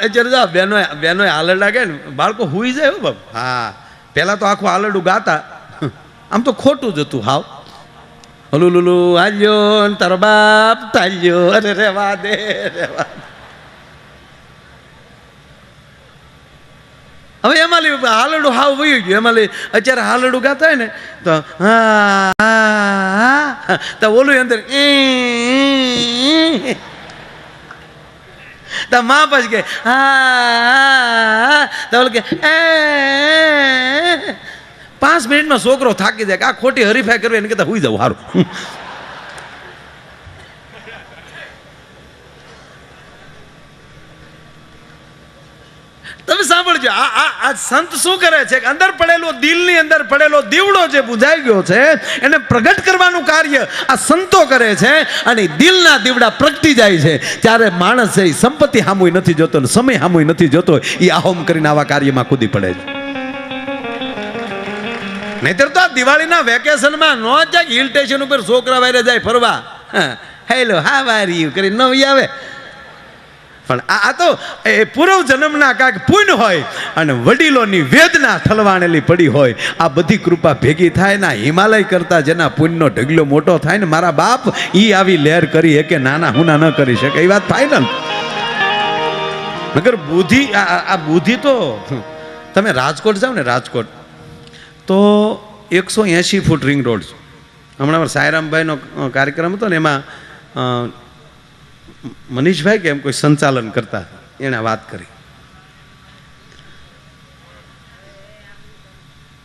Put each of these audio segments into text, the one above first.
અત્યારે બેનો બેનો હાલરડા લાગે ને બાળકો હુઈ જાય હો બાપ. હા પહેલાં તો આખું હાલરડું ગાતા, આમ તો ખોટું જ હતું હાવ. હલુ લુલુ હાલ્યો ને તારો બાપ તાલ્યો, અરે રેવા દે રેવા. હવે એમાં હાલરડું હાવ વયું ગયું. એમાં અત્યારે હાલરડું ગાતા હોય ને તો હા હા તો ઓલું અંદર તો મા પછી કે હા તો ઓલું કે 5 મિનિટમાં છોકરો થાકી જાય કે આ ખોટી હરીફાઈ કરવી એને કહેતા હુઈ જાવ સારું. તમે સાંભળજો, આ સંત શું કરે છે? અંદર પડેલો દિલની અંદર પડેલો દીવડો જે બુઝાઈ ગયો છે એને પ્રગટ કરવાનું કાર્ય આ સંતો કરે છે. અને દિલના દીવડા પ્રગટી જાય છે ત્યારે માણસ છે સંપત્તિ હામુય નથી જોતો ને સમય હામુય નથી જોતો, એ આહોમ કરીને આવા કાર્યમાં કૂદી પડે છે. નહીતર તો આ દિવાળીના વેકેશનમાં નો જાય હિલ સ્ટેશન ઉપર છોકરા વાયરે જાય ફરવા, હેલો હાવ આર યુ કરી ન આવે. પણ આ તો એ પૂર્વ જન્મના કાંઈક પુણ્ય હોય અને વડીલોની વેદના ઠલવાણેલી પડી હોય, આ બધી કૃપા ભેગી થાય ને હિમાલય કરતા જેના પુણ્યનો ઢગલો મોટો થાય ને મારા બાપ ઈ આવી લહેર કરી કે નાના હુના ન કરી શકે, એ વાત ફાઇનલ. મગર બુદ્ધિ આ બુદ્ધિ તો તમે રાજકોટ જાઓ ને, રાજકોટ તો 180 ફૂટ રિંગ રોડ છે. હમણાં સાયરામભાઈનો કાર્યક્રમ હતો ને એમાં મનીષભાઈ કે એમ કોઈ સંચાલન કરતા એણે વાત કરી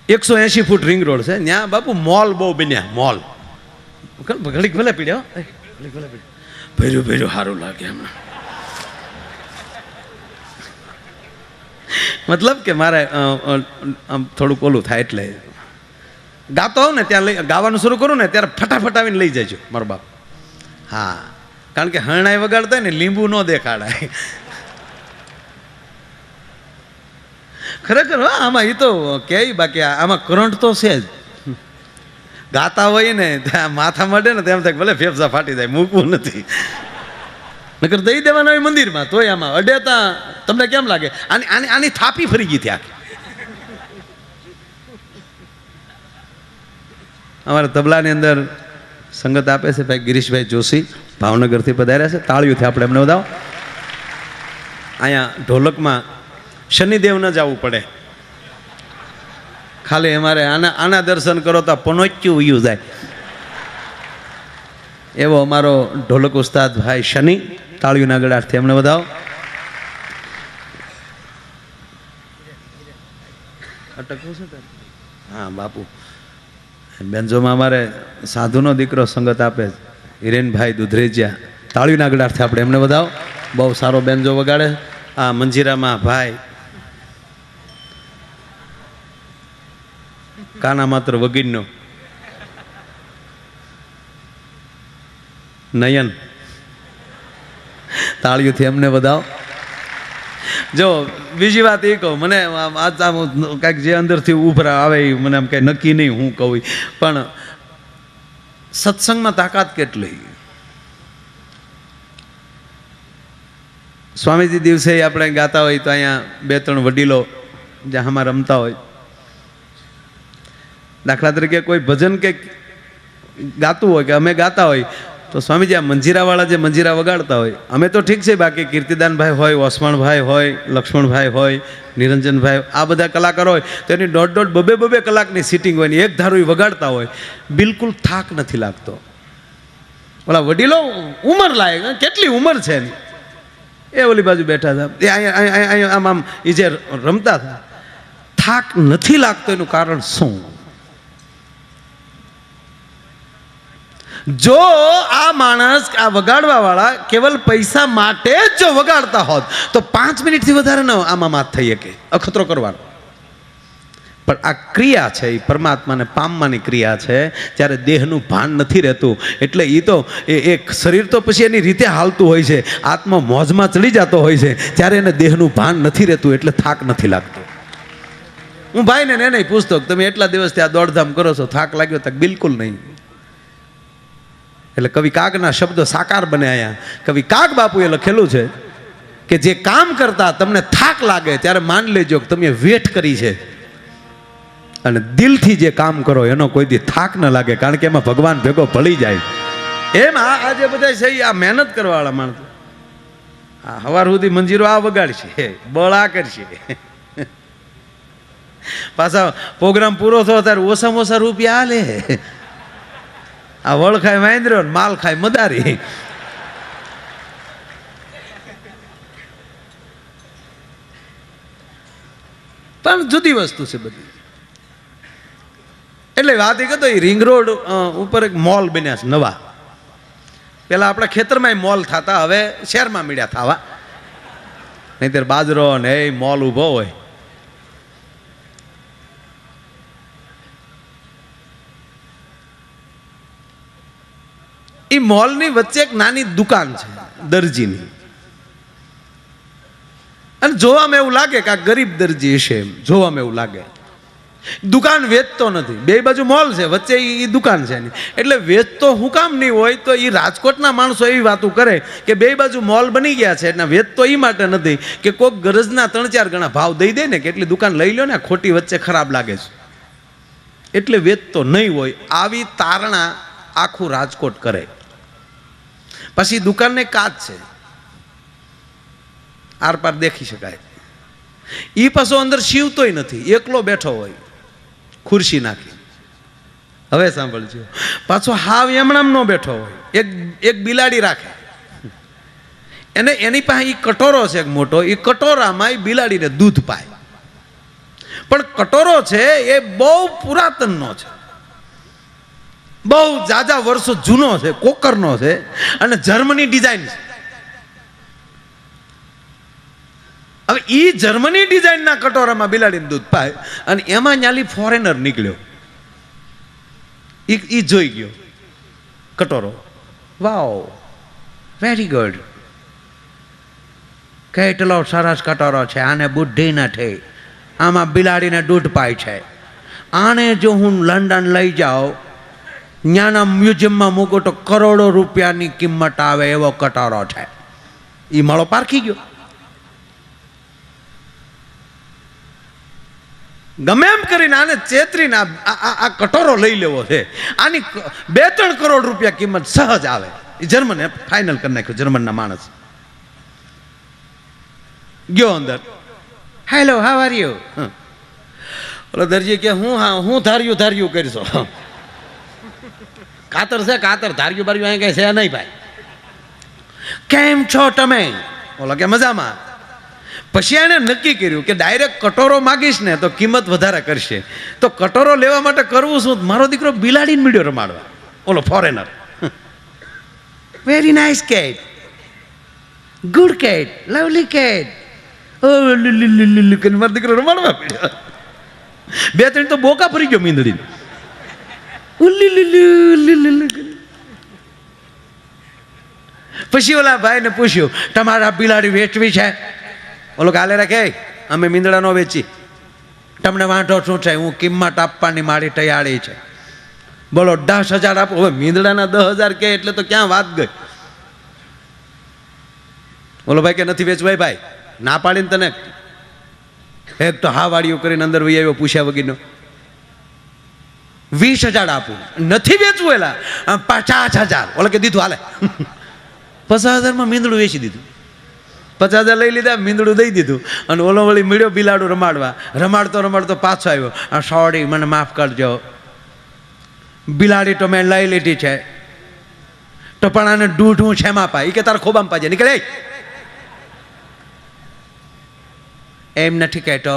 180 ફૂટ રિંગ રોડ છે ત્યાં બાપુ મોલ બહુ બન્યા. મોલ ઘડીક ભલે પીડ્યો ભર્યું ભર્યું સારું લાગે હમણાં. મતલબ કે મારે થોડુંક ઓલું થાય એટલે ગાતો હોઉં ને ત્યાં લઈ ગાવાનું શરૂ કરું ને ત્યારે ફટાફટ આવીને લઈ જાય મારો બાપ. હા, કારણ કે હરણાઈ વગાડતા ને લીંબુ ન દેખાડાય. ખરેખર આમાં એ તો કે બાકી આમાં કરંટ તો છે જ. ગાતા હોય ને ત્યાં માથા મળે ને તેમ થાય ભલે ફેફસા ફાટી જાય, મૂકવું નથી. નકર દઈ દેવાના હોય મંદિરમાં તોય આમાં અડેતા તમને કેમ લાગે આની થાપી ફરી ગઈ ત્યાં. અમારા તબલાની અંદર સંગત આપે છે ભાઈ ગિરીશભાઈ જોશી, ભાવનગરથી પધાર્યા છે. તાળીઓથી આપણે એમને વધાવો. અહીંયા ઢોલકમાં શનિદેવ ન જવું પડે, ખાલી અમારે આના દર્શન કરો તો પનોચ્યું ઉયું જાય એવો અમારો ઢોલક ઉસ્તાદ ભાઈ શનિ. તાળીઓના ગળાથી એમને વધાવો. અટકવું છે હા બાપુ. બેન્જોમાં અમારે સાધુનો દીકરો સંગત આપે હિરેનભાઈ દુધરેજિયા. તાળીના ગળાથી આપણે એમને વધાવો. બહુ સારો બેન્જો વગાડે. આ મંજીરામાં ભાઈ કાના માત્ર વગીરનો નયન. તાળીઓથી એમને વધાવો. જો બીજી વાત એ કહું, મને કાંઈક જે અંદરથી ઉભરા આવે એ મને આમ કાંઈ નક્કી નહીં હું કહું, પણ સત્સંગમાં તાકાત કેટલી. સ્વામીજી દિવસે આપણે ગાતા હોય તો અહીંયા 2-3 વડીલો જ્યાં આમાં રમતા હોય, દાખલા તરીકે કોઈ ભજન કે ગાતું હોય કે અમે ગાતા હોય તો સ્વામીજી આ મંજીરાવાળા જે મંજીરા વગાડતા હોય, અમે તો ઠીક છે, બાકી કીર્તિદાનભાઈ હોય, ઓસમાણભાઈ હોય, લક્ષ્મણભાઈ હોય, નિરંજનભાઈ, આ બધા કલાકારો હોય તો એની 1.5-2 કલાકની સિટિંગ હોય ને એક ધારું વગાડતા હોય, બિલકુલ થાક નથી લાગતો. ઓલા વડીલો ઉંમર લાયક, કેટલી ઉંમર છે એની, એ ઓલી બાજુ બેઠા હતા, એ અહીંયા આમ એ જે રમતા હતા, થાક નથી લાગતો. એનું કારણ શું? જો આ માણસ આ વગાડવા વાળા કેવલ પૈસા માટે જ જો વગાડતા હોત તો 5 મિનિટથી વધારે ન આમાં માત થઈ શકે, અખતરો કરવાનો. પણ આ ક્રિયા છે એ પરમાત્માને પામવાની ક્રિયા છે. ત્યારે દેહનું ભાન નથી રહેતું એટલે એ તો એક શરીર તો પછી એની રીતે હાલતું હોય છે, આત્મા મોજમાં ચડી જતો હોય છે, ત્યારે એને દેહનું ભાન નથી રહેતું એટલે થાક નથી લાગતો. હું ભાઈને એને પૂછતો તમે એટલા દિવસથી આ દોડધામ કરો છો, થાક લાગ્યો? તક બિલકુલ નહીં. એટલે કવિ કાગના શબ્દો સાકાર બને. અહીંયા કવિ કાગ બાપુએ લખેલું છે કે જે કામ કરતા તમને થાક લાગે ત્યારે માન લેજો કે તમે વેઠ કરી છે, અને દિલથી જે કામ કરો એનો કોઈ દી થાક ન લાગે, કારણ કે એમાં ભગવાન ભેગો ભળી જાય. એમ આ જે બધા છે આ મહેનત કરવાવાળા માણસો, આ સવાર સુધી મંજીરો આ વગાડશે, બળ આ કરશે, પાછા પ્રોગ્રામ પૂરો થયો ત્યારે ઓછામાં ઓછા રૂપિયા આલે. આ વળ ખાય વાંદરો, માલ ખાય મદારી. પણ જુદી વસ્તુ છે બધી. એટલે વાત એ કહેતો રિંગ રોડ ઉપર એક મોલ બન્યા છે નવા. પેલા આપણા ખેતરમાં મોલ થતા, હવે શહેરમાં મીડ્યા થવા. નહીંતર બાજરો ને એ મોલ ઊભો હોય. એ મોલની વચ્ચે એક નાની દુકાન છે દરજીની, અને જોવામાં એવું લાગે કે આ ગરીબ દરજી હશે, એમ જોવામાં એવું લાગે. દુકાન વેચતો નથી, બે બાજુ મોલ છે, વચ્ચે એ દુકાન છે એની. એટલે વેચતો હું કામ નહીં હોય, તો એ રાજકોટના માણસો એવી વાતો કરે કે બે બાજુ મોલ બની ગયા છે, એટલે વેચતો એ માટે નથી કે કોઈક ગરજના 3-4 ગણા ભાવ દઈ દે ને કે એટલી દુકાન લઈ લો ને, ખોટી વચ્ચે ખરાબ લાગે છે એટલે વેચતો નહીં હોય. આવી તારણા આખું રાજકોટ કરે. પછી દુકાનને કાચ છે, આર પાર દેખી શકાય. એ પાછો અંદર શિવતોય નથી, એકલો બેઠો હોય ખુરશી નાખી. હવે સાંભળજો, પાછો હાવ એમણામ ન બેઠો હોય, એક બિલાડી રાખે, એને એની પાસે એ કટોરો છે એક મોટો, એ કટોરામાં એ બિલાડીને દૂધ પાય. પણ કટોરો છે એ બહુ પુરાતનનો છે, બહુ જાજા વર્ષો જૂનો છે, કોકરનો છે, અને જર્મની ડિઝાઇન છે. હવે એ જર્મની ડિઝાઇનના કટોરામાં બિલાડીને દૂધ પાય, અને એમાં ન્યાલી ફોરેનર નીકળ્યો. એ જોઈ ગયો કટોરો, વાવ વેરી ગુડ, કેટલો સરસ કટોરો છે, આને બુદ્ધિ નથી, આમાં બિલાડીને દૂધ પાય છે, આને જો હું લંડન લઈ જાઉં, ત્યાંના મ્યુઝિયમમાં મૂકો તો કરોડો રૂપિયાની કિંમત આવે એવો કટોરો છે. એ માળો પારખી ગયો. ગમે એમ કરીને આને ચેતરીને આ કટોરો લઈ લેવો છે, આની 2-3 કરોડ રૂપિયા કિંમત સહજ આવે. એ જર્મને ફાઇનલ કરી નાખ્યો, જર્મનના માણસ ગયો અંદર. Hello, how are you? ઓલો દરજી કે હું ધાર્યું કરશો, કાતર છે કાતર, ધાર્યું બાર્યું અહીં કઈ છે નહીં ભાઈ. કેમ છો તમે? ઓલો કે મજામાં. પછી એને નક્કી કર્યું કે ડાયરેક્ટ કટોરો માગીશ ને તો કિંમત વધારે કરશે, તો કટોરો લેવા માટે કરવું શું? મારો દીકરો બિલાડીને મીડ્યો રમાડવા, ઓલો foreigner. Very nice cat, good cat, lovely cat. મારો દીકરો રમાડવા પડ્યો. 2-3 તો બોકા ફરી ગયો મીંદડી. પછી ઓલા ભાઈને પૂછ્યું, તમારા બિલાડી વેચવી છે? ઓલો ગાલે રાખે, અમે મીંદડા નો વેચી, તમને વાંધો શું છે? હું કિંમત આપવાની મારી તૈયારી છે. બોલો 10,000 આપો. હવે મીંદડાના 10,000 કે એટલે તો ક્યાં વાત ગઈ. બોલો ભાઈ કે નથી વેચવાય. ભાઈ ના પાડીને તને એક તો હા વાળીઓ કરીને અંદર વહી આવ્યો પૂછ્યા વગરનો. 20,000 આપું, નથી વેચવું. એલા 50,000. ઓલો કે દીધું, હાલે. 50,000માં મીંદડું વેચી દીધું. 50,000 લઈ લીધા, મીંદડું દઈ દીધું, અને ઓલો વળી મીડ્યો બિલાડું રમાડવા. રમાડતો પાછો આવ્યો. સોરી, મને માફ કરજો, બિલાડી તો મેં લઈ લીધી છે, તો પણ આને દૂધ હું શેમાં પાય? કે તારા ખોબામાં પાજે, નીકળે. એમ નથી કહેતો,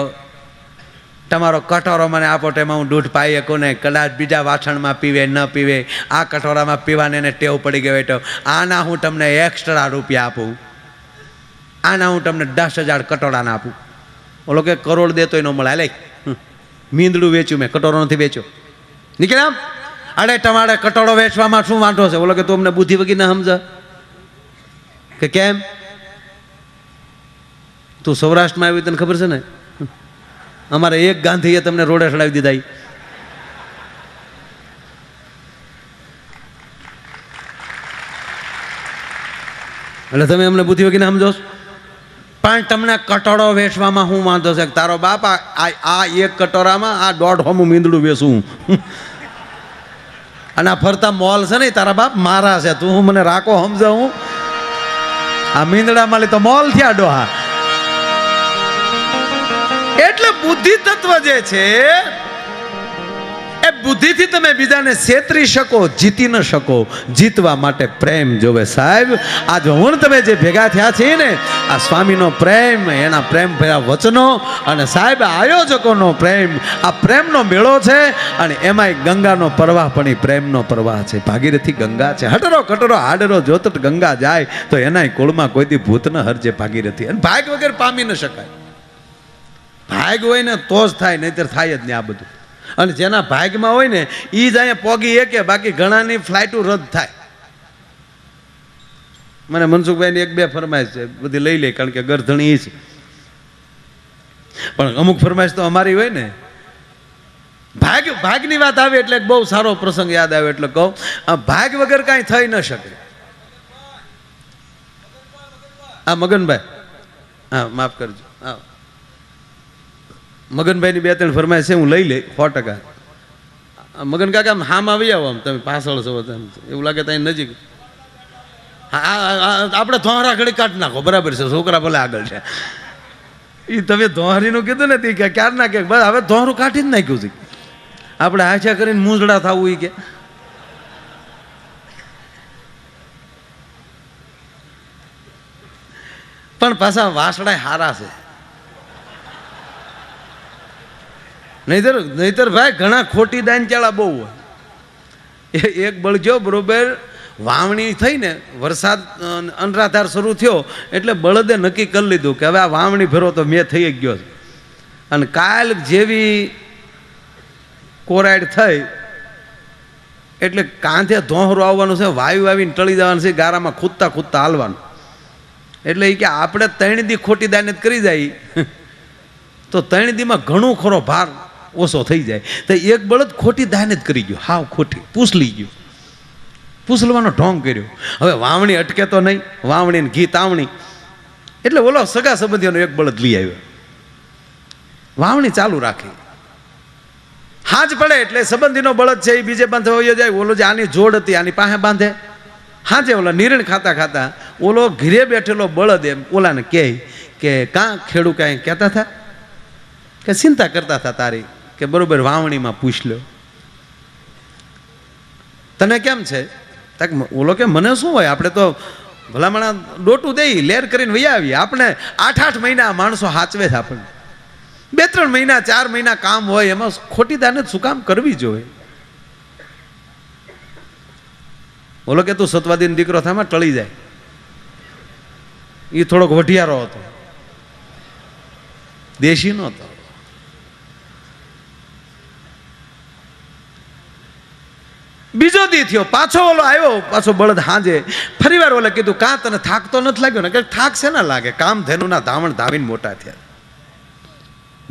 તમારો કટોરો મને આપો તો એમાં હું દૂધ પાઈ શકું ને, કદાચ બીજા વાસણમાં પીવે ન પીવે, આ કટોરામાં પીવાને એને ટેવ પડી ગયો તો આના હું તમને એક્સ્ટ્રા રૂપિયા આપું, આના હું તમને 10,000 કટોરાના આપું. ઓલો કે કરોડ દેતો ન મળે. લે, મીંદડું વેચ્યું મેં, કટોરો નથી વેચ્યો. નીકળે આમ. અરે તમારે કટોરો વેચવામાં શું વાંધો છે? ઓલો કે તું અમને બુદ્ધિ વગી ના સમજ કે કેમ? તું સૌરાષ્ટ્રમાં આવી તને ખબર છે ને, અમારે એક ગાંધીએ તમને રોડે ચડાવી દીધા. એટલે તમે અમને બુદ્ધિ વગી ના સમજો. પણ તમને કટોરો વેચવામાં શું વાંધો છે? તારો બાપ આ એક કટોરામાં આ 1.5 મીંદડું વેચું અને આ ફરતા મોલ છે ને તારા બાપ મારા છે, તું મને રાખો સમજાવું? આ મીંદડા માલી તો મોલ થયા ડોહા. એટલે બુદ્ધિ તત્વ જે છે એ બુદ્ધિથી તમે બીજાને છેતરી શકો, જીતી ન શકો. જીતવા માટે પ્રેમ જોવે સાહેબ. આજ હું તમે જે ભેગા થયા છે ને, આ સ્વામીનો પ્રેમ, એના પ્રેમ ભર્યા વચનો અને સાહેબ આયોજકોનો પ્રેમ, આ પ્રેમનો મેળો છે. અને એમાંય ગંગાનો પ્રવાહ પણ એ પ્રેમનો પ્રવાહ છે. ભાગીરથી ગંગા છે. હટરો કટરો હાડરો જોતટ ગંગા જાય તો એનાય કુળમાં કોઈ દી ભૂત ન હરજે ભાગીરથી. અને ભાગ વગર પામી ન શકાય. ભાગ હોય ને તો જ થાય, નહીતર થાય જ નહીં આ બધું. અને જેના ભાગમાં હોય ને એ જ અહીંયા પોગી એકે, બાકી ઘણાની ફ્લાઇટો રદ થાય. મને મનસુખભાઈની 1-2 ફરમાઈશ છે, બધી લઈ લે, કારણ કે ગરધણી છે. પણ અમુક ફરમાઈશ તો અમારી હોય ને. ભાગની વાત આવે એટલે બહુ સારો પ્રસંગ યાદ આવે એટલે કહું, ભાગ વગર કાંઈ થઈ ન શકે. હા મગનભાઈ, હા માફ કરજો, હા મગનભાઈની 2-3 ફરમાઈશ છે, હું લઈ લે 100%. મગન કાકા આમ હામ આવી આવો, આમ તમે પાછળ છો, એવું લાગે ત્યાં નજીક. હા આપણે ધોહરા ઘડી કાઢી નાખો, બરાબર છે, છોકરા ભલે આગળ છે. એ તમે ધોહરીનું કીધું ને કે ક્યાર ના કે બસ હવે ધોહરું કાઢી જ નાખ્યું છે. આપણે હાચા કરીને મૂંઝડા થવું એ કે પણ પાછા વાસડા હારા છે. નહીતર ભાઈ ઘણા ખોટી દાનચાળા બહુ હોય. એક બળજો બરોબર વાવણી થઈ ને, વરસાદ અનરાધાર શરૂ થયો એટલે બળદે નક્કી કરી લીધું કે હવે આ વાવણી ભેરો તો મેં થઈ ગયો છે. અને કાલ જેવી કોરાડ થઈ એટલે કાંધે ધોહરું આવવાનું છે, વાયુ આવીને ટળી જવાનું છે, ગારામાં ખૂદતા ખૂદતા હાલવાનું. એટલે એ કે આપણે 3 દી ખોટી દાન કરી જાય તો 3 દીમાં ઘણું ખરો ભાર ઓછો થઈ જાય. તો એક બળદ ખોટી દાન જ કરી ગયો, હાવ ખોટી પૂછલી ગયું, પૂછલવાનો ઢોંગ કર્યો. હવે વાવણી અટકે તો નહીં, વાવણી ને ઘી તાવણી. એટલે ઓલો સગા સંબંધીઓનો એક બળદ લઈ આવ્યો, વાવણી ચાલુ રાખી. હાજ પડે એટલે સંબંધીનો બળદ છે એ બીજે બાંધે વયો જાય. ઓલો જે આની જોડ હતી આની પાસે બાંધે. હાજે ઓલા નિરણ ખાતા ખાતા ઓલો ઘીરે બેઠેલો બળદ એમ ઓલાને કહે કે કાં ખેડૂ કાંઈ કહેતા હતા કે ચિંતા કરતા હતા તારી, કે બરોબર વાવણીમાં પૂછ લ્યો તને કેમ છે? ઓલો કે મને શું હોય, આપણે તો ભલામણા ડોટું દઈ લેર કરીને વૈયા આવીએ. આપણે 8-8 મહિના માણસો હાચવે છે. આપણને 2-3 મહિના 4 મહિના કામ હોય, એમાં ખોટી દાને શું કામ કરવી જોઈએ? ઓલો કે તું સતવાદીનો દીકરો થામાં ટળી જાય. એ થોડોક વઢિયારો હતો, દેશી નહોતો. બીજો દી થયો, પાછો ઓલો આવ્યો, પાછો બળદ હાંજે ફરીવાર ઓલે કીધું કાં તને થાક તો નથી લાગ્યો ને? કે થાક છે ના લાગે, કામ ધેનુના ધાવણ ધાવીને મોટા થયા.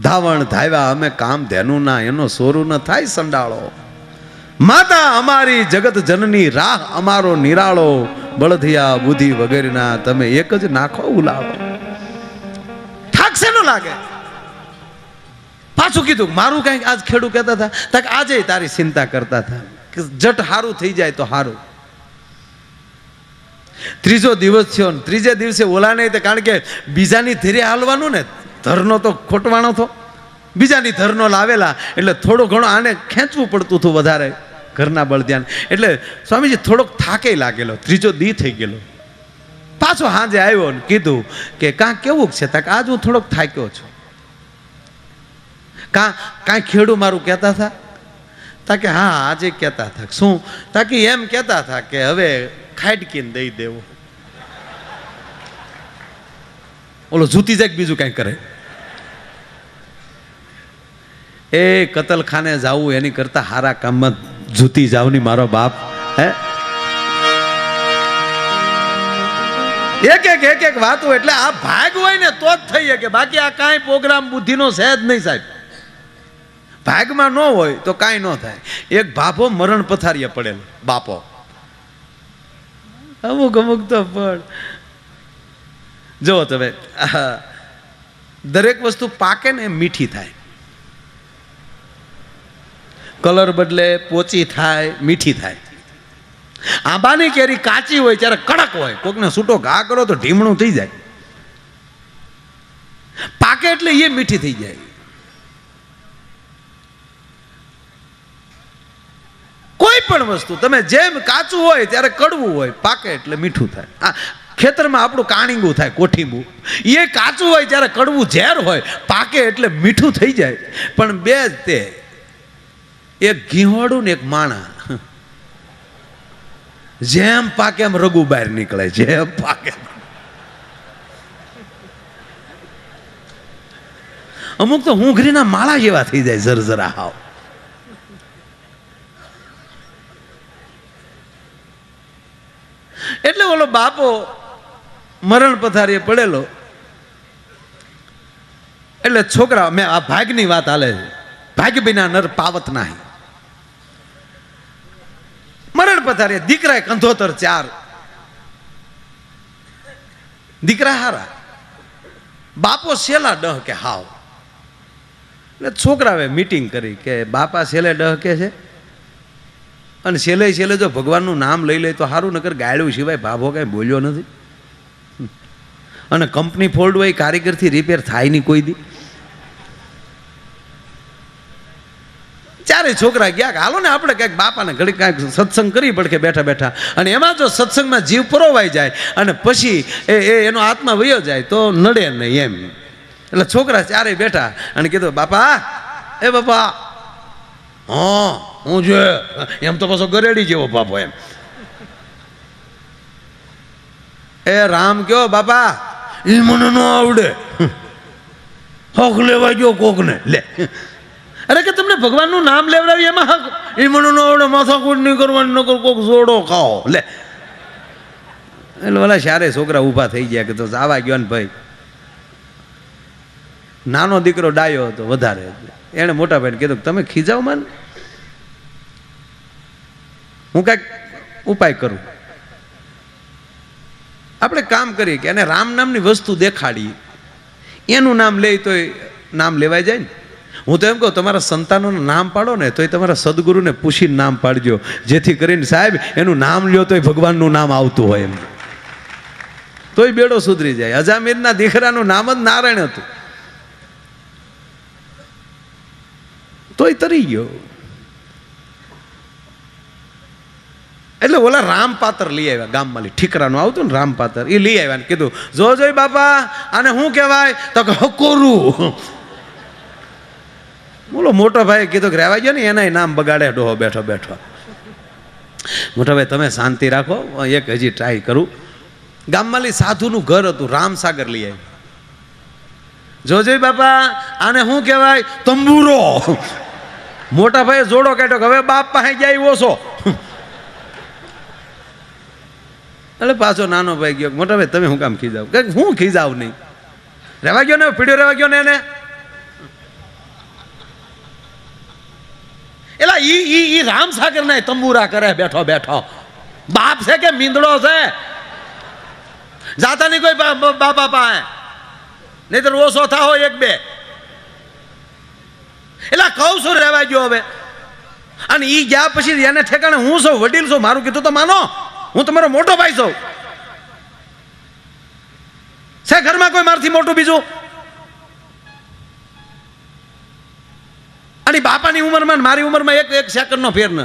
ધાવણ ધાવ્યા અમે કામ ધેનુના, એનો સોરું ન થાય સંડાળો. માતા અમારી જગત જનની, રાહ અમારો નિરાળો. બળદિયા બુદ્ધિ વગેરેના તમે એક જ નાખો ઉલાળો. થાક છે ન લાગે? પાછું કીધું મારું કઈક આજ ખેડૂ કહેતા હતા તક આજે તારી ચિંતા કરતા હતા કે જટ હારું થઈ જાય તો હારું. ત્રીજો દિવસ થયો, ત્રીજે દિવસે ઓલા નહીં, કારણ કે બીજાની ધીરે હાલવાનું ને, ધરનો તો ખોટવાણો હતો, બીજાની ધરનો લાવેલા એટલે થોડું ઘણું આને ખેંચવું પડતું હતું વધારે ઘરના બળદિયાને. એટલે સ્વામીજી થોડોક થાકે લાગેલો, ત્રીજો દી થઈ ગયેલો. પાછો હાંજે આવ્યો ને કીધું કે કાં કેવું છે? તક આજ હું થોડોક થાક્યો છું. કાંઈ ખેડૂ મારું કહેતા હતા? તાકે હા આજે કહેતા હતા. શું? તાકી એમ કહેતા હતા કે હવે ખાડકીને દઈ દેવો. ઓલો જૂતી જાય બીજું કાંઈ કરે. એ કતલખાને જાવું એની કરતા હારા કામમાં જૂતી જાવની મારો બાપ. હે એક વાતો. એટલે આ ભાગ હોય ને તો જ થઈ શકે, બાકી આ કાંઈ પ્રોગ્રામ બુદ્ધિનો છે જ નહીં સાહેબ. ભાગમાં ન હોય તો કાંઈ ન થાય. એક બાપો મરણ પથારીએ પડેલો બાપો, અમુક તો પણ જુઓ તમે, દરેક વસ્તુ પાકે ને મીઠી થાય, કલર બદલે, પોચી થાય, મીઠી થાય. આંબાની કેરી કાચી હોય ત્યારે કડક હોય, કોકને છૂટો ઘા કરો તો ઢીમણું થઈ જાય. પાકે એટલે એ મીઠી થઈ જાય. કોઈ પણ વસ્તુ તમે જેમ કાચું હોય ત્યારે કડવું હોય, પાકે એટલે મીઠું થાય. આ ખેતરમાં આપણું કાણીંગું થાય, કોઠીંબું, એ કાચું હોય ત્યારે કડવું ઝેર હોય, પાકે એટલે મીઠું થઈ જાય. પણ બે જ તે, એક ઘીહોડું ને એક માણા, જેમ પાકે એમ રગુ બહાર નીકળે, જેમ પાકે. અમુક તો હુંઘરીના માળા જેવા થઈ જાય, જરજરા હાવ. એટલે ઓલો બાપો મરણ પથારીએ પડેલો, એટલે છોકરા, મેં આ ભાગની વાત હાલે છે, ભાગ વિના નર પાવત નાહી. મરણ પથારીએ દીકરા કંધોતર 4, દીકરા હારા, બાપો સેલા ડહ કે હાવ. એટલે છોકરાએ મીટિંગ કરી કે બાપા છેલ્લે ડહકે છે, અને છેલ્લે જો ભગવાનનું નામ લઈ લે તો સારું, નકર ગાળ્યું સિવાય ભાભો કાંઈ બોલ્યો નથી. અને કંપની ફોલ્ડ હોય, કારીગરથી રિપેર થાય નહીં કોઈ દી. ચારે છોકરા ગયા કે હાલો ને આપણે ક્યાંક બાપાને ઘડી કાંઈક સત્સંગ કરી પડકે બેઠા બેઠા. અને એમાં જો સત્સંગમાં જીવ પરોવાઈ જાય અને પછી એનો આત્મા વયો જાય તો નડે નહીં એમ. એટલે છોકરા ચારે બેઠા અને કીધું, બાપા, એ બાપા, હા હું જો એમ તો પાછો ગરેડી જેવો બાપો એમ. એ રામ કયો બાપા, એ મને ન આવડે, હક લેવા ગયો કોકને લે. અરે કે તમને ભગવાનનું નામ લેવડાવી એમાં હક, એ મને ન આવડે, માથાકૂટ નહીં કરવાની, નકર કોક જોડો ખાઓ લે. એટલે ઓલા સારે છોકરા ઊભા થઈ ગયા કે તો આવા ગયો ને ભાઈ. નાનો દીકરો ડાયો હતો વધારે, એને મોટા ભાઈને કીધું તમે ખીજાવ માન, હું કાંઈક ઉપાય કરું. આપણે કામ કરીએ કે એને રામ નામની વસ્તુ દેખાડીએ, એનું નામ લે તો નામ લેવાય જાય ને. હું તો એમ કહું, તમારા સંતાનોનું નામ પાડો ને તો એ તમારા સદગુરુને પૂછીને નામ પાડજો, જેથી કરીને સાહેબ એનું નામ લ્યો તોય ભગવાનનું નામ આવતું હોય એમ, તોય બેડો સુધરી જાય. અજામીરના દીકરાનું નામ જ નારાયણ હતું, તોય તરી ગયો. એટલે ઓલા રામપાત્ર લઈ આવ્યા, ગામમાં ઠીકરાનું આવતું ને રામપાત્ર, એ લઈ આવ્યા ને કીધું, જો જોઈ બાપા આને શું કહેવાય? તો કે હકોરું. બોલો મોટો ભાઈ કીધું કે રહેવા ગયો ને, એના નામ બગાડે ડોહો બેઠો બેઠો. મોટા ભાઈ તમે શાંતિ રાખો, એક હજી ટ્રાય કરું. ગામમાં સાધુનું ઘર હતું, રામસાગર લઈ આવ્યું. જો જોઈ બાપા આને શું કહેવાય? તંબુરો. મોટા ભાઈ જોડો કાઢ્યો કે હવે બાપ પાસે જાય ઓછો. એટલે પાછો નાનો ભાઈ ગયો, મોટા ભાઈ તમે શું કામ ખીજાવ? કે હું ખીજાવ નહીં, રહેવા ગયો ને, પીડ્યો રહેવા ગયો ને એને. એટલે ઈ રામસાગર ના તંબુરા કરે બેઠો બેઠો. બાપ છે કે મીંદડો છે? જાતા નહીં કોઈ બાપા પાસે, નહીં તો ઓછો થાઓ એક બે. એટલે કહું છું રહેવા ગયો હવે. અને ઈ ગયા પછી એને ઠેકાણે હું છું, વડીલ છું, મારું કીધું તો માનો, હું તમારો મોટો ભાઈ છું. છે ઘરમાં કોઈ મારથી મોટું બીજું? અને બાપાની ઉંમરમાં મારી ઉંમરમાં એક સેકન્ડનો ફેર ન.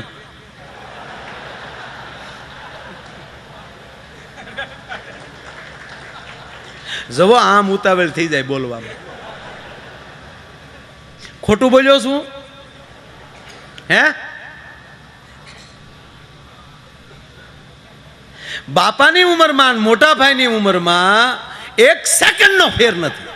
જવો આમ ઉતાવળ થઈ જાય બોલવામાં. ખોટું બોલ્યો છું હે? બાપાની ઉંમરમાં મોટા ભાઈની ઉંમરમાં એક સેકન્ડનો ફેર નથી.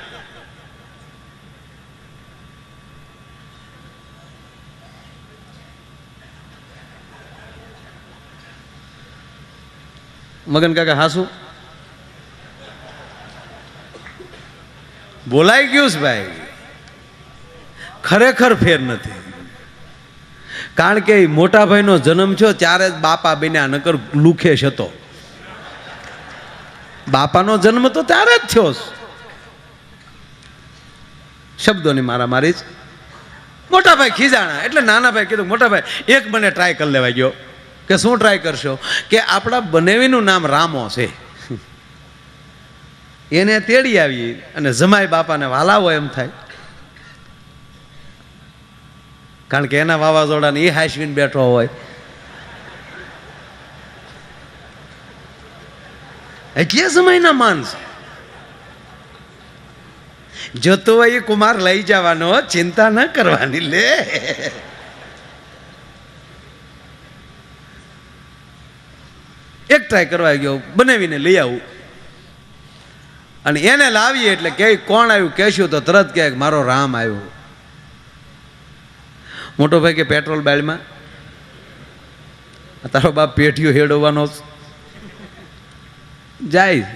મગન કાકા હાસુ બોલાઈ ગયું છે ભાઈ, ખરેખર ફેર નથી. કારણ કે મોટા ભાઈનો જન્મ થયો ત્યારે જ બાપા બન્યા, નકર લુખેશ હતો. બાપાનો જન્મ તો ત્યારે જ થયો. શબ્દોની મારામારી જ. મોટા ભાઈ ખીજાણા એટલે નાના ભાઈ કીધું, મોટા ભાઈ એક મને ટ્રાય કરી લેવા ગયો. કે શું ટ્રાય કરશો? કે આપણા બનેવીનું નામ રામો છે, એને તેડી આવી અને જમાઈ બાપાને વાલા હોય એમ થાય. કારણ કે એના વાવાઝોડાને એ હાશવીને બેઠો હોય એટલે સમયના માણસ જોતો હોય એ કુમાર લઈ જવાનો, ચિંતા ન કરવાની. લે એક ટ્રાય કરવા ગયો, બનાવીને લઈ આવું. અને એને લાવીએ એટલે કે કોણ આવ્યું કહેશું તો તરત કહે મારો રામ આવ્યો. મોટો ભાઈ કે પેટ્રોલ બાળમાં તારો બાપ પેટીઓ હેડવવાનો જાય.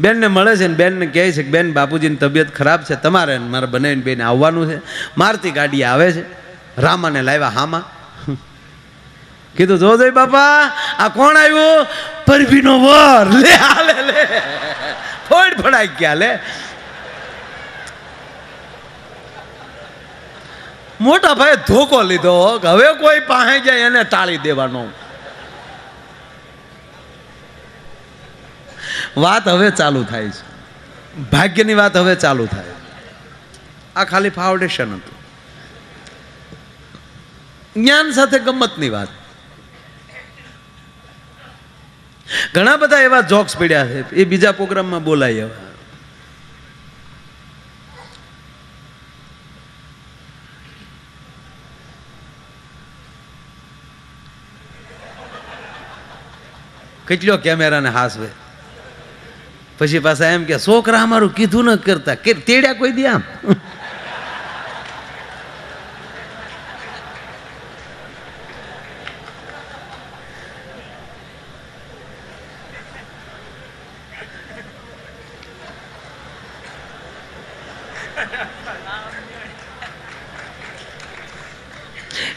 બેનને મળે છે ને બેનને કહે છે કે બેન બાપુજીની તબિયત ખરાબ છે, તમારે મારા બનાવીને બેન આવવાનું છે. મારતી ગાડી આવે છે, રામાને લાવ્યા હામાં. કીધું જો જય બાપા આ કોણ આવ્યું? પરભીનો વર. લે હાલે લે ફોડ ફડાઈ ગયા. લે મોટા ભાઈ ધોકો લીધો, હવે કોઈ પાસે જાય એને ટાળી દેવાનો. વાત હવે ચાલુ થાય છે, ભાગ્યની વાત હવે ચાલુ થાય. આ ખાલી ફાઉન્ડેશન હતું, જ્ઞાન સાથે ગમ્મતની વાત. ઘણા બધા એવા જોક્સ પડ્યા છે, એ બીજા પ્રોગ્રામમાં બોલાય. હવે કેટલો કેમેરાને હાસવે, પછી પાછા એમ કે છોકરા અમારું કીધું ન કરતા કે તેડ્યા કોઈ દી આમ.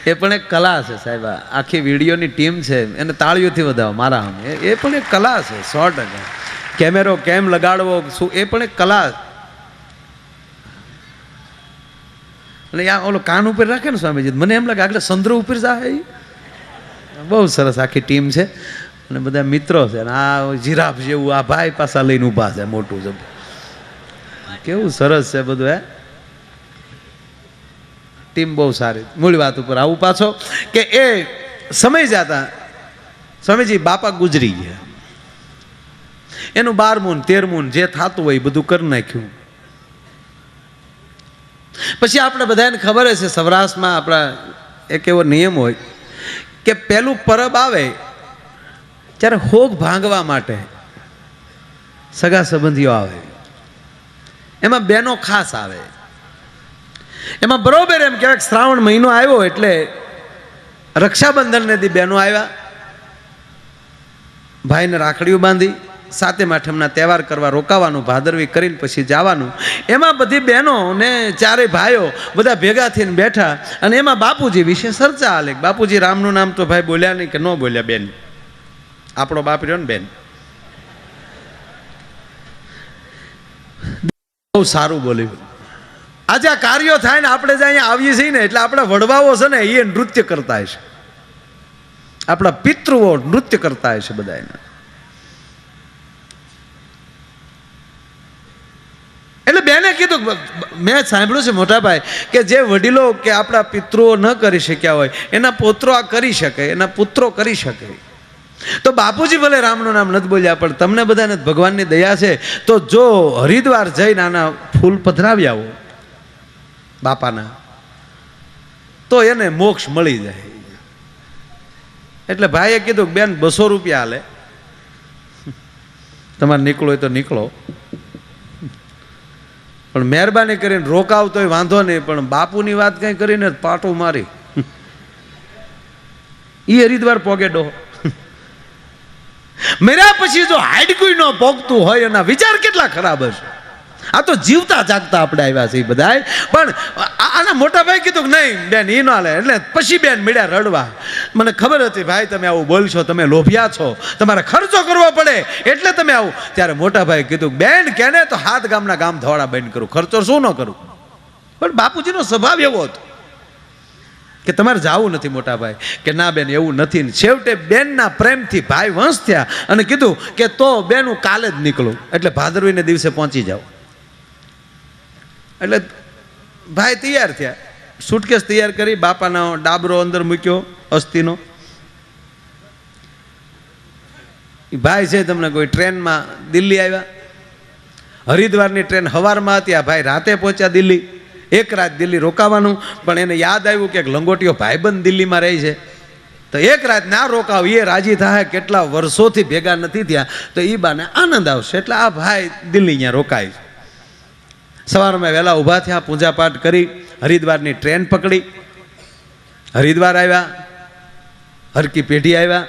એ પણ એક કલા છે સાહેબ. આખી વિડીયોની ટીમ છે, એને તાળીઓથી વધાવો મારા આમ. એ પણ એક કલા છે 100%. કેમેરો કેમ લગાડવો શું એ પણ એક કલા. અને આ ઓલો કાન ઉપર રાખે ને સ્વામીજી, મને એમ લાગે આગળ ચંદ્ર ઉપર જાય. બહુ સરસ આખી ટીમ છે અને બધા મિત્રો છે. અને આ જીરાફ જેવું આ ભાઈ પાછા લઈને ઊભા છે, મોટું છે. કેવું સરસ છે બધું. હે ટીમ બહુ સારી. મૂળ વાત ઉપર આવું પાછો કે એ સમય જતા સ્વામીજી બાપા ગુજરી ગયા. એનું 12મું 13મું જે થતું હોય બધું કરી નાખ્યું. પછી આપણે બધાને ખબર હશે સૌરાષ્ટ્રમાં આપણા એક એવો નિયમ હોય કે પેલું પરબ આવે ત્યારે હોગ ભાંગવા માટે સગા સંબંધીઓ આવે. એમાં બહેનો ખાસ આવે. એમાં બરોબર એમ કહેવાય શ્રાવણ મહિનો આવ્યો એટલે રક્ષાબંધનને દી બહેનો આવ્યા, ભાઈને રાખડીઓ બાંધી, સાતમ આઠમના તહેવાર કરવા રોકાવાનું, ભાદરવી કરીને પછી જવાનું. એમાં બધી બહેનો ને ચારે ભાઈઓ બધા ભેગા થઈને બેઠા અને એમાં બાપુજી વિશે ચર્ચા હાલે. બાપુજી રામનું નામ તો ભાઈ બોલ્યા નહીં કે ન બોલ્યા? બેન આપણો બાપ રહ્યો ને બેન, બહુ સારું બોલ્યું. આજે આ કાર્યો થાય ને આપણે જે અહીંયા આવીએ છીએ ને એટલે આપણા વડવાઓ છે ને એ નૃત્ય કરતા હશે, આપણા પિતૃઓ નૃત્ય કરતા હશે બધા. એને એટલે બેને કીધું, મેં સાંભળ્યું છે મોટા ભાઈ કે જે વડીલો કે આપણા પિતૃઓ ન કરી શક્યા હોય એના પુત્રો આ કરી શકે, એના પુત્રો કરી શકે. તો બાપુજી ભલે રામનું નામ નથી બોલ્યા પણ તમને બધાને ભગવાનની દયા છે તો જો હરિદ્વાર જઈને આના ફૂલ પધરાવી આવો બાપાના તો એને મોક્ષ મળી જાય. એટલે ભાઈએ કીધું બેન 200 રૂપિયા હાલે, તમારે નીકળો હોય તો નીકળો, પણ મહેરબાની કરીને રોકાવતોય વાંધો નહીં, પણ બાપુની વાત કંઈ કરીને પાટું મારી એ હરિદ્વાર પોગે ડો. મર્યા પછી જો હાડકું ન પોગતું હોય એના વિચાર કેટલા ખરાબ હશે. આ તો જીવતા જાગતા આપણે આવ્યા છે બધા. પણ આના મોટા ભાઈ કીધું કે નહીં બેન એ ના લે. એટલે પછી બેન મળ્યા રડવા. મને ખબર હતી ભાઈ તમે આવું બોલશો, તમે લોભિયા છો, તમારે ખર્ચો કરવો પડે એટલે તમે આવું. ત્યારે મોટા ભાઈ કીધું બેન કેને તો 7 ગામના ગામ ધોળા બંધ કરું, ખર્ચો શું ન કરું. પણ બાપુજીનો સ્વભાવ એવો હતો કે તમારે જાવું નથી. મોટા ભાઈ કે ના બેન એવું નથી. છેવટે બેનના પ્રેમથી ભાઈ વંશ થયા અને કીધું કે તો બેન હું કાલે જ નીકળું, એટલે ભાદરવીને દિવસે પહોંચી જાઉં. એટલે ભાઈ તૈયાર થયા, સુટકેસ તૈયાર કરી, બાપાનો ડાબરો અંદર મૂક્યો અસ્થિનો. ભાઈ છે તમને કોઈ ટ્રેનમાં દિલ્હી આવ્યા, હરિદ્વારની ટ્રેન સવારમાં હતી, આ ભાઈ રાતે પહોંચ્યા દિલ્હી. 1 રાત દિલ્હી રોકાવાનું. પણ એને યાદ આવ્યું કે લંગોટીઓ ભાઈબંધ દિલ્હીમાં રહી છે, તો 1 રાત ના રોકાવ, એ રાજી થાય. કેટલા વર્ષોથી ભેગા નથી થયા, તો એ બાને આનંદ આવશે. એટલે આ ભાઈ દિલ્હી અહીંયા રોકાય. સવારમાં વહેલા ઊભા થયા, પૂજાપાઠ કરી, હરિદ્વારની ટ્રેન પકડી, હરિદ્વાર આવ્યા. હરકી પેઢી આવ્યા.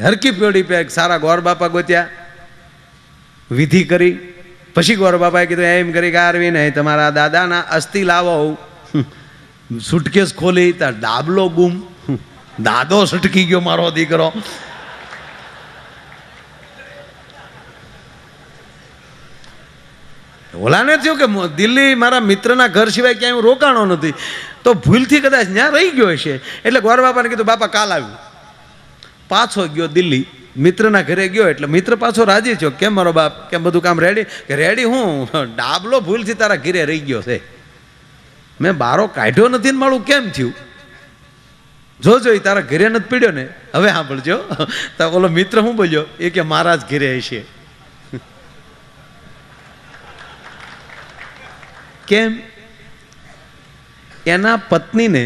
હરકી પેઢી પે સારા ગોર બાપા ગોત્યા, વિધિ કરી. પછી ગોર બાપાએ કીધું એમ કરી કે આરવી નહીં, તમારા દાદાના અસ્થિ લાવો. સુટકેસ ખોલી તો ડાબલો ગુમ, દાદો સટકી ગયો મારો દીકરો. ઓલાને થયું કે દિલ્હી મારા મિત્રના ઘર સિવાય ક્યાંય હું રોકાણો નથી, તો ભૂલથી કદાચ ત્યાં રહી ગયો હશે. એટલે ગોર બાપાને કીધું બાપા કાલ આવ્યું. પાછો ગયો દિલ્હી, મિત્રના ઘરે ગયો. એટલે મિત્ર પાછો રાજી થયો, કેમ મારો બાપ, કેમ બધું કામ રેડી? કે રેડી હું, ડાબલો ભૂલથી તારા ઘરે રહી ગયો છે, મેં બારો કાઢ્યો નથી ને મારું કેમ થયું? જોજો એ તારા ઘરે નથી પીડ્યો ને. હવે સાંભળજો, તો ઓલો મિત્ર હું બોલ્યો, એ કે મારા જ ઘરે હશે. કેમ? એના પત્નીને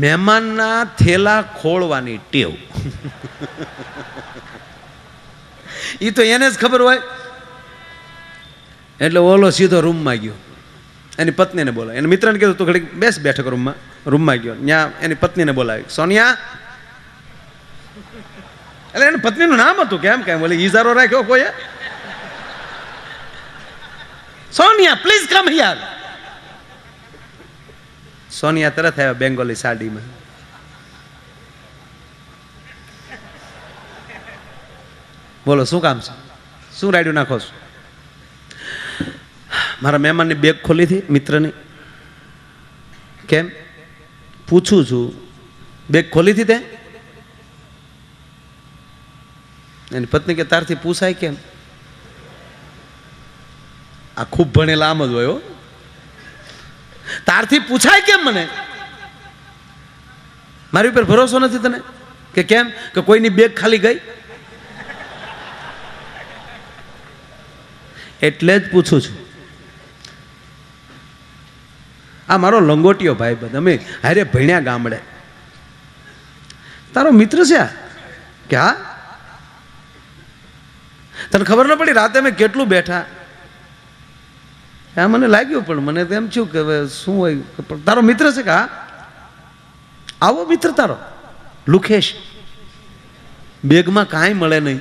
મહેમાનના થેલા ખોળવાની ટેવ. એ તો એને જ ખબર હોય. એટલે ઓલો સીધો રૂમમાં ગયો, એની પત્નીને બોલાવી. એને મિત્રને કીધું તું ઘડીક બેસ બેઠક રૂમમાં ગયો. ત્યાં એની પત્નીને બોલાવી, સોનિયા. એટલે એની પત્નીનું નામ હતું, કેમ કેમ બોલે ઈજારો રાખ્યો કોઈ, Sonia please come here. Sonia તરત આવ્યા બેંગોલી સાડીમાં. બોલો શું કામ છે, શું રાડ્યું નાખો છો? મારા મહેમાનની બેગ ખોલી હતી મિત્રની. કેમ? પૂછું છું, બેગ ખોલી હતી તે? એની પત્ની કે તારથી પૂછાય કેમ? આ ખૂબ ભણેલા આમ જ હોય. તારથી પૂછાય કેમ મને? મારી ઉપર ભરોસો નથી તને? કે કેમ? કે કોઈની બેગ ખાલી ગઈ એટલે જ પૂછું છું. આ મારો લંગોટીયો ભાઈ બંધ, અમે હારે ભણ્યા ગામડે. તારો મિત્ર છે આ? કે હા. તને ખબર ન પડી રાતે અમે કેટલું બેઠા? આ મને લાગ્યું, પણ મને તો એમ થયું કે હવે શું હોય. તારો મિત્ર છે કે હા? આવો મિત્ર તારો લુખેશ. બેગમાં કાંઈ મળે નહીં,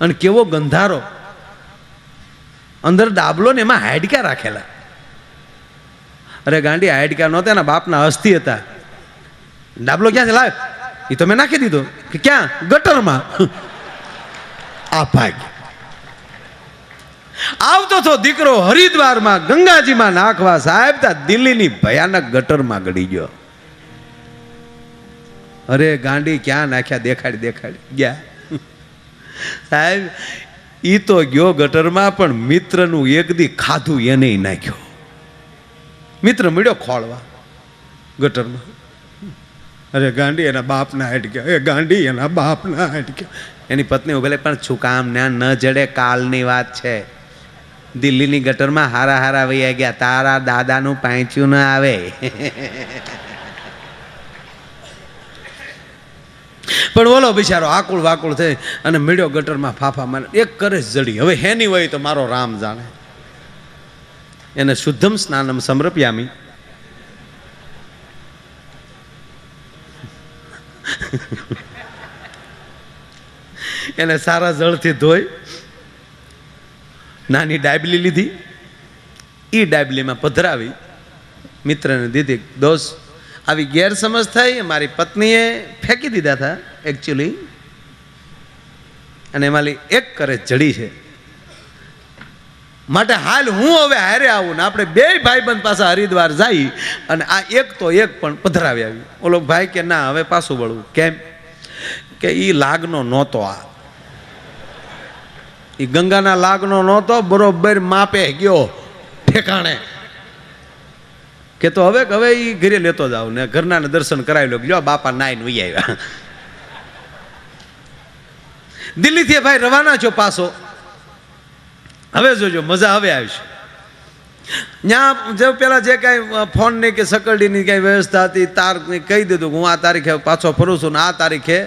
અને કેવો ગંધારો, અંદર ડાબલો ને એમાં હાડકા રાખેલા. અરે ગાંડી, હાડકા નહોતા, એના બાપના અસ્થિ હતા. ડાબલો ક્યાં છે? લાવ. એ તો મેં નાખી દીધો. કે ક્યાં? ગટરમાં. આ ભાગ આવતો તો દીકરો હરિદ્વારમાં ગંગાજીમાં નાખવા, સાહેબ તા દિલ્હીની ભયાનક ગટરમાં ગળી ગયો. અરે ગાંડી, ક્યાં નાખ્યા? દેખાડી ગયા. સાહેબ ઈ તો ગયો ગટરમાં, પણ મિત્રનું એક દી ખાધું એને નાખ્યો. મિત્ર મળ્યો ખોળવા ગટરમાં. અરે ગાંડી, એના બાપના હાડક્યા. એ ગાંડી, એના બાપના હાડક્યા. એની પત્ની ઉભેલે, પણ શું કામ ના ન જડે? કાલની વાત છે. દિલ્હીની ગટરમાં હારા હારા વૈયા ગયા, તારા દાદાનું પાંચ્યું ન આવે. પણ બોલો બિચારો આકુળ વાકુળ થઈ અને મળ્યો ગટરમાં ફાફા મારે. એક કરે જડી. હવે હેની હોય તો મારો રામ જાણે. એને શુદ્ધમ સ્નાનમ સમર્પ્યામી. એને સારા જળથી ધોઈ નાની ડાબલી લીધી, એ ડાબલીમાં પધરાવી મિત્રને દીધી. દોસ્ત આવી ગેરસમજ થઈ, મારી પત્નીએ ફેંકી દીધા હતા એકચ્યુઅલી, અને એમાંથી એક કરે જડી છે, માટે હાલ હું હવે હારે આવું ને આપણે બે ભાઈબંધ પાછા હરિદ્વાર જઈ અને આ એક તો એક પણ પધરાવી આવી. ઓલો ભાઈ કે ના હવે પાછું વળવું. કેમ કે એ લાગનો નહોતો, આ એ ગંગાના લાગનો નહોતો, બરોબર માપે ગયો ઠેકાણે કે તો હવે એ ઘરે લેતો જાવ ને ઘરના દર્શન કરાવી લો. લ્યો બાપા નાઈને વહી આવ્યા. દિલ્હીથી ભાઈ રવાના છો પાછો. હવે જોજો મજા હવે આવશે. ત્યાં જો પેલા જે કાંઈ ફોનની કે સકરડીની કાંઈ વ્યવસ્થા હતી, તારની કહી દીધું કે હું આ તારીખે પાછો ફરું છું ને આ તારીખે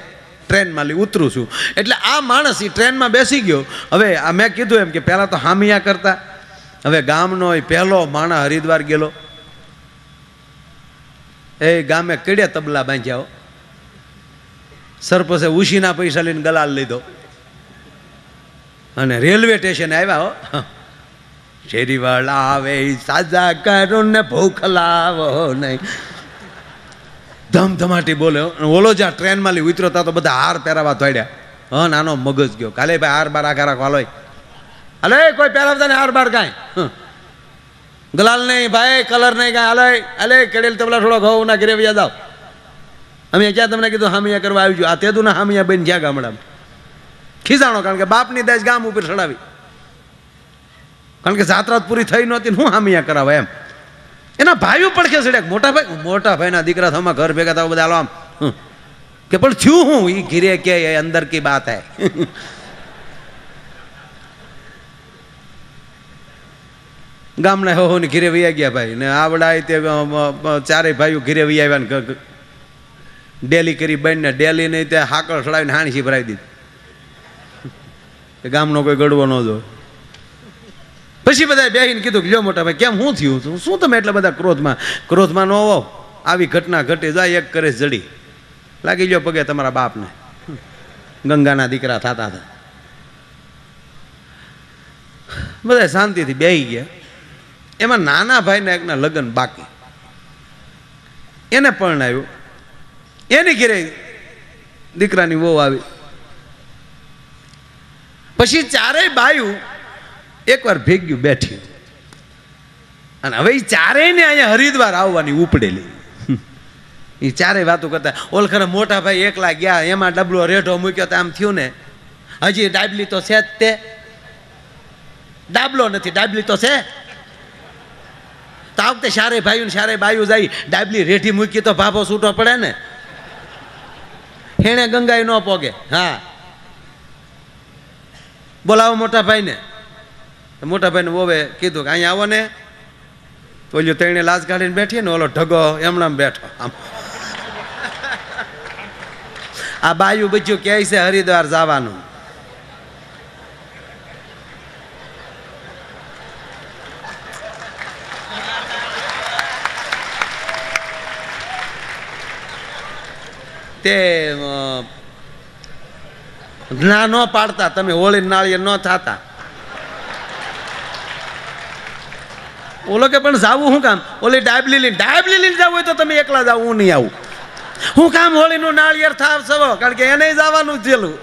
ટ્રેનમાં ઉતરું છું. એટલે આ માણસ એ ટ્રેનમાં બેસી ગયો. હવે આ મેં કીધું એમ કે પહેલાં તો હામિયા કરતા, હવે ગામનો એ પહેલો માણસ હરિદ્વાર ગયેલો. એ ગામે કડ્યા તબલા બાંધ્યા, સરપંચે ઉશીના પૈસા લઈને ગલાલ લીધો અને રેલવે સ્ટેશન આવ્યા. હો શેરીવાળા આવે સાજા કરો ને ભૂખ લાવો નહીં, ધમધમાટી બોલે. ઓલો જ્યાં ટ્રેનમાં લઈ ઉતર્યો તા તો બધા હાર પહેરાવા દોડ્યા. હા નાનો મગજ ગયો. કાલે ભાઈ હાર બાર આખા રાખવા હાલો, હાલે કોઈ પહેરાવતા ને હાર બાર કાંઈ ગલાલ નહીં ભાઈ, કલર નહીં કાંઈ હાલે. હાલે કડેલ તબલા થોડો ઘઉં ના ઘરે વ્યાજ આવ. અમે ક્યાં તમને કીધું હામિયા કરવા આવી ગયું. આ તેદું ના હામિયા બની જ્યાં ગામડામાં ખીજાણો, કારણ કે બાપની દાજ ગામ ઉપર ચડાવી, કારણ કે જાત્રા પૂરી થઈ નહોતી, હું હામિયા કરાવે એમ. એના ભાઈઓ પડખે ચડ્યા. મોટા ભાઈના દીકરા થવા ઘર ભેગા થવા બધા આમ કે પણ થયું હું એ ઘીરે કે અંદર કી બાત હે. ગામના હો ને ઘીરે વૈયા ગયા ભાઈ ને આવડા તે ચારેય ભાઈઓ ઘીરે વૈયા આવ્યા ને ડેલી કરી બનને ડેલી નહીં ત્યાં હાકળ ચડાવીને હાણસી ભરાવી દીધી. ગામનો કોઈ ગડવો ન જો. પછી બધા બેહીને કીધું કે લ્યો મોટા ભાઈ કેમ શું થયું, શું તમે એટલા બધા ક્રોધમાં ન હોવ, આવી ઘટના ઘટી જાય, એક કરે જડી લાગી ગયો પગે તમારા બાપને. ગંગાના દીકરા થતા હતા. બધા શાંતિથી બેહી ગયા. એમાં નાના ભાઈના એકના લગ્ન બાકી, એને પરણાવ્યું, એની ઘેરે દીકરાની વહુ આવી. પછી ચારેય બાયું એકવાર ભેગ્યું બેઠી, અને હવે એ ચારેય ને અહીંયા હરિદ્વાર આવવાની ઉપડેલી. એ ચારેય વાતો કરતા. ઓલખરે મોટા ભાઈ એકલા ગયા, એમાં ડબલો રેઢો મૂક્યો તો આમ થયું ને, હજી ડાબલી તો છે જ, તે ડાબલો નથી, ડાબલી તો છે. તો આ વખતે સારે ભાઈઓ ને સારે બાયું જાય, ડાબલી રેઠી મૂકી તો ભાભો છૂટો પડે ને, હેણે ગંગાઈ ન પોગે. હા બોલાવો મોટા ભાઈને. મોટા ભાઈને વોવે કીધું કે અહીંયા આવો ને. તો ઓલો તેણે લાજ કાઢીને બેઠી ને, ઓલો ઢગો એમણામ બેઠો. આમ આ બાયું બચ્યું કહે છે હરિદ્વાર જવાનું. તે ના ન પાડતા, તમે હોળી નાળિયેર ન થતા. ઓલો કે પણ જાવું શું કામ, ઓલી ડાબલી લઈને જવું હોય તો તમે એકલા જાવ, હું નહીં આવું. હું કામ હોળીનું નાળિયેર થાવ સવો, કારણ કે એને જવાનું છેલું.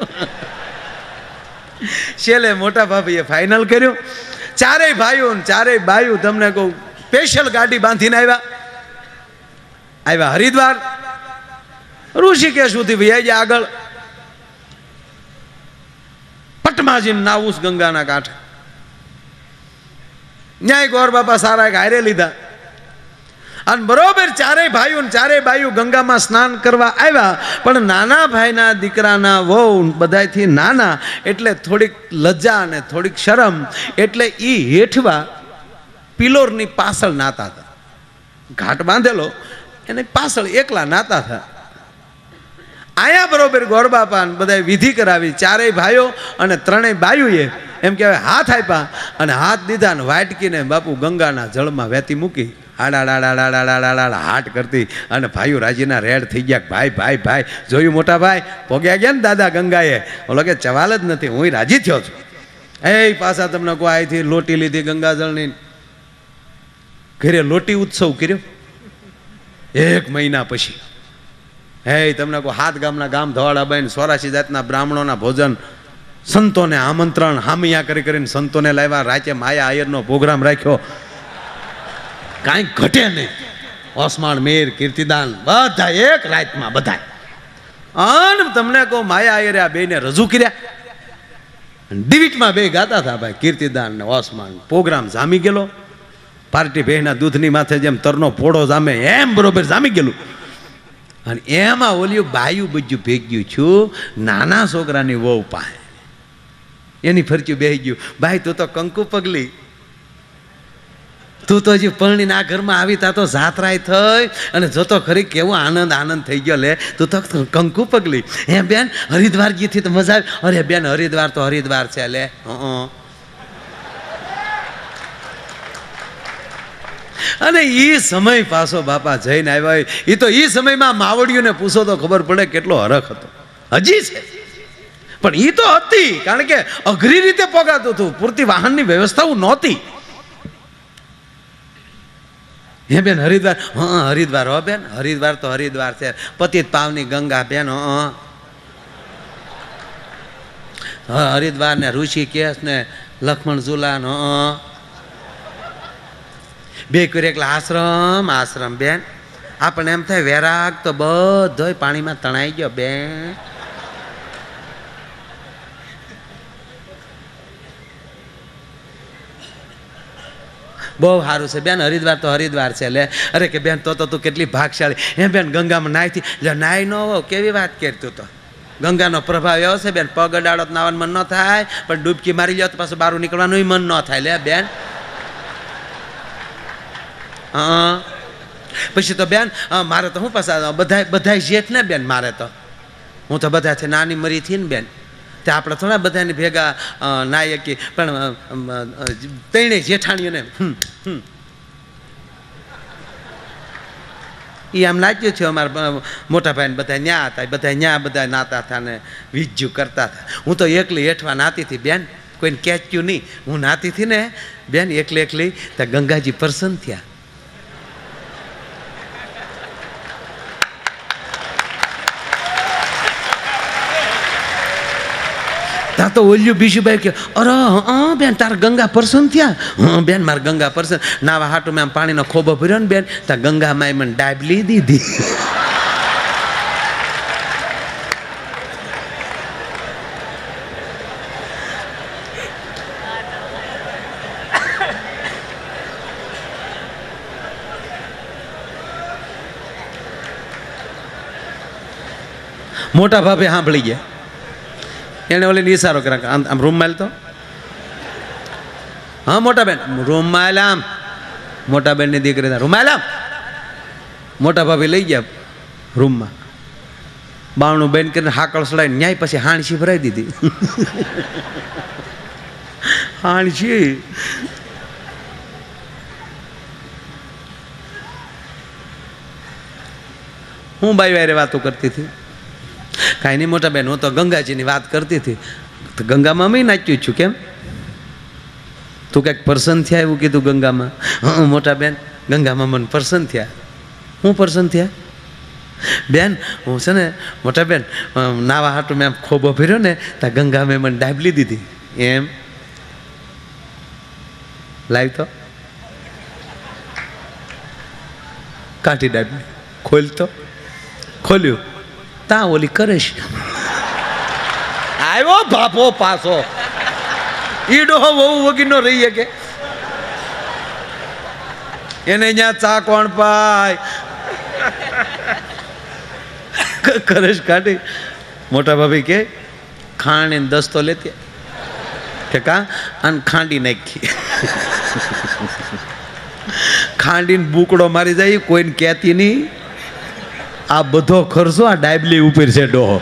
છેલ્લે મોટા ભાભીએ ફાઇનલ કર્યું. ચારેય ભાઈઓ ચારેય બાયું તમને કહું સ્પેશિયલ ગાડી બાંધીને આવ્યા હરિદ્વાર. ઋષિકેશ સુધી વૈયા ગયા આગળ. પટમાજીને નાવું ગંગાના કાંઠે. ન્યાય ગોર બાપા સારા હારે લીધા, અને બરોબર ચારેય ભાઈઓ ને ચારેય બાયું ગંગામાં સ્નાન કરવા આવ્યા. પણ નાના ભાઈના દીકરાના વહુ બધાથી નાના, એટલે થોડીક લજ્જા અને થોડીક શરમ, એટલે એ હેઠવા પિલોરની પાછળ નાતા હતા. ઘાટ બાંધેલો એને પાછળ એકલા નાતા હતા. આયા બરોબર ગોરબાપા બધા વિધિ કરાવી. ચારેય ભાઈઓ અને ત્રણેય બાયુએ એમ કહેવાય હાથ આપ્યા, અને હાથ દીધા ને વાટકીને બાપુ ગંગાના જળમાં વહેતી મૂકી. આડા હાટ કરતી, અને ભાઈઓ રાજીના રેડ થઈ ગયા. ભાઈ ભાઈ ભાઈ જોયું મોટા ભાઈ પોગ્યા ગયા ને દાદા ગંગાએ. ઓલો કે ચવાલ જ નથી, હું રાજી થયો છું. એ પાછા તમને કોઈ અહીંથી લોટી લીધી ગંગાજળની, ઘરે લોટી ઉત્સવ કર્યો 1 મહિના પછી. હે તમને કોઈ 7 ગામના ગામ ધવાડા બાઈને 84 જાતના બ્રાહ્મણોના ભોજન, સંતોને આમંત્રણ, હામિયા કરી કરીને સંતોને લાવ્યા. રાતે માયા આયરનો પ્રોગ્રામ રાખ્યો, કાંઈ ઘટે નહીં. ઓસમાણ, મીર, કીર્તિદાન બધા એક રાતમાં બધા. અને તમને કહો માયા આયરે આ બેને રજૂ કર્યા. ડિવિટમાં 2 ગાતા હતા ભાઈ, કીર્તિદાન ને ઓસમાન. પ્રોગ્રામ જામી ગયેલો. પાર્ટી ભેના દૂધની માથે જેમ તરનો પોળો જામે એમ બરોબર જામી ગયેલું. અને એમાં ઓલિયું બાયું બધું ભેગ્યું છું નાના છોકરાની વહુ પાસે, એની ફરચ્યું બેહી ગયું. ભાઈ તું તો કંકુ પગલી, તું તો હજી પરણીને આ ઘરમાં આવી તા તો જાત્રાય થઈ, અને જોતો ખરી કેવો આનંદ આનંદ થઈ ગયો. લે તું તો કંકુ પગલી. હે બેન હરિદ્વાર ગીથી તો મજા આવી. અરે બેન હરિદ્વાર તો હરિદ્વાર છે. લે અને એ સમય પાછો બાપા જઈને આવ્યા. એ તો એ સમયમાં માવડીઓને પૂછો તો ખબર પડે કેટલો હરખ હતો. હજી છે પણ એ તો હતી, કારણ કે અઘરી રીતે પોગાતું હતું, પૂરતી વાહનની વ્યવસ્થાઓ નહોતી. હે બેન હરિદ્વાર? હા હરિદ્વાર. હો બેન હરિદ્વાર તો હરિદ્વાર છે, પતિત પાવની ગંગા બેન. હરિદ્વાર ને ઋષિકેશ ને લક્ષ્મણ ઝુલા નો 2 કરી એકલા આશ્રમ. આશ્રમ બેન આપણને એમ થાય વૈરાગ તો બધો પાણીમાં તણાઈ ગયો બેન. બહુ સારું છે બેન, હરિદ્વાર તો હરિદ્વાર છે. લે અરે કે બેન તો તું કેટલી ભાગશાળી. હે બેન ગંગામાં નાહીથી નાહી ન હો, કેવી વાત કરતું. તો ગંગાનો પ્રભાવ એવો છે બેન, પગ અડાડો તો નાવાનું મન ન થાય, પણ ડૂબકી મારી જાવ તો પાછું બહાર નીકળવાનું મન ન થાય. લે બેન પછી તો બેન મારે તો હું પાછા બધા જેઠ ને બેન, મારે તો હું તો બધા છે નાની મરી થી ને બેન, તે આપણે થોડા બધાને ભેગા નાયકી, પણ 3 જેઠાણીઓને એ આમ લાગ્યું છે. અમારા મોટા ભાઈને બધા ન્યા હતા, બધા નાતા હતા ને વીજ્જુ કરતા હતા. હું તો એકલી હેઠવા નાતી હતી બેન, કોઈને કેચ્યું નહીં. હું નાતી હતી ને બેન એકલી ત્યાં ગંગાજી પ્રસન્ન થયા. ત્યાં તો ઓલ્યું બીજું ભાઈ કે અરે હા બેન તારા ગંગા પ્રસન્ન થયા? હા બેન મારા ગંગા પ્રસન્ન. નાવા હાટું મેં આમ પાણીનો ખોબો ભર્યો ને બેન, ત્યાં ગંગામાં મને ડાબલી દીધી. મોટા ભાભે સાંભળી ગયા, એને ઓલી ઈશારો કર્યા આમ રૂમાલ તો. હા મોટા બેન રૂમાલ આમ. મોટા બેનની દીકરી રૂમાલ આમ. મોટા ભાભી લઈ ગયા રૂમમાં, બાવણું બેન કરીને હાકળ સડાઈને ન્યાય પછી હાણસી ભરાઈ દીધી. હાણસી હું બાઈ વારે વાતો કરતી હતી. કાંઈ નહીં મોટા બેન, હું તો ગંગાજીની વાત કરતી હતી. તો ગંગામાં મેં નાચ્યું છું. કેમ તું કંઈક પ્રસન્ન થયા એવું કીધું ગંગામાં? હા મોટા બેન ગંગામાં મને પ્રસન્ન થયા. હું પ્રસન્ન થયા બેન? હું છે ને મોટા બેન નાવા હાટું મેં ખોબો ભર્યો ને, ત્યાં ગંગા મેં મને ડાબલી દીધી. એમ લાવી તો કાઢી ડાબલી, ખોલતો ખોલ્યું તાં ઓલી કરે છે. આવ્યો બાપો પાછો. ઈડો બહુ વગીનો રહી કે એને ત્યાં ચા કોણ પાય? કરેશ કાઢી. મોટા ભાભી કે ખાંડ દસ્તો લેતી કે કા અને ખાંડી નાખી. ખાંડીને બુકડો મારી જાય, કોઈને કહેતી નહીં. આ બધો ખર્ચો આ ડાયબલી ઉપર છે ડોહો.